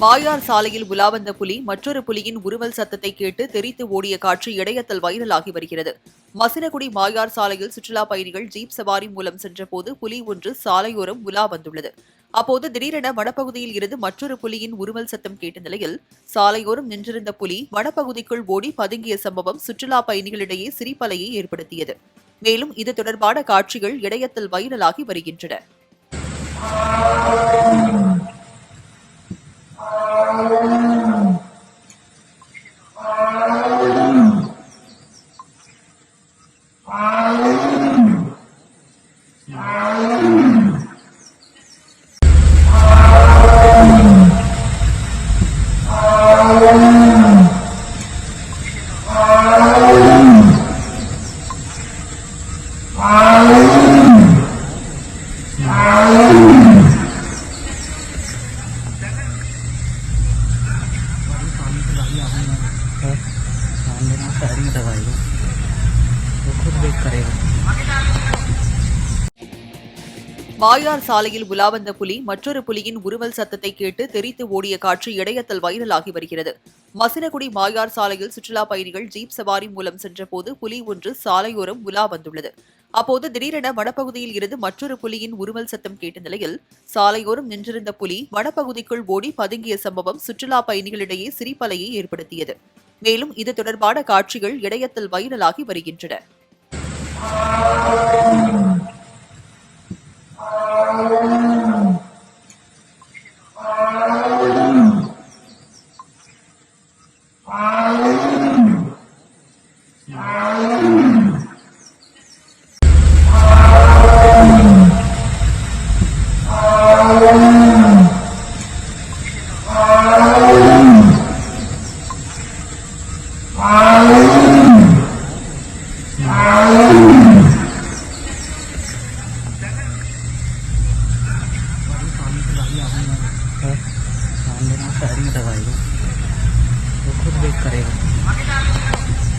மாயார் சாலையில் உலா வந்த புலி மற்றொரு புலியின் உருமல் சத்தத்தை கேட்டு தெரித்து ஓடிய காட்சி இணையத்தில் வைரலாகி வருகிறது. மசினகுடி மாயார் சாலையில் சுற்றுலா பயணிகள் ஜீப் சவாரி மூலம் சென்றபோது புலி ஒன்று சாலையோரம் உலா வந்துள்ளது. அப்போது திடீரென வனப்பகுதியில் இருந்து மற்றொரு புலியின் உருமல் சத்தம் கேட்ட நிலையில் சாலையோரம் நின்றிருந்த புலி வனப்பகுதிக்குள் ஓடி பதுங்கிய சம்பவம் சுற்றுலா பயணிகளிடையே சிரிப்பலையை ஏற்படுத்தியது. மேலும் இது தொடர்பான காட்சிகள் இணையத்தில் வைரலாகி வருகின்றன. மாயார் சாலையில் உலா வந்த புலி மற்றொரு புலியின் உருமல் சத்தத்தை கேட்டு தெரித்து ஓடிய காட்சி இணையத்தில் வைரலாகி வருகிறது. மசினகுடி மாயார் சாலையில் சுற்றுலா பயணிகள் ஜீப் சவாரி மூலம் சென்றபோது புலி ஒன்று சாலையோரம் உலா வந்துள்ளது. அப்போது திடீரென வனப்பகுதியில் இருந்து மற்றொரு புலியின் உருமல் சத்தம் கேட்ட நிலையில் சாலையோரம் நின்றிருந்த புலி வனப்பகுதிக்குள் ஓடி பதுங்கிய சம்பவம் சுற்றுலா பயணிகளிடையே சிரிப்பலையை ஏற்படுத்தியது. மேலும் இது தொடர்பான காட்சிகள் இணையத்தில் வைரலாகி வருகின்றன. सारी दवाई वो खुद देख करेगा।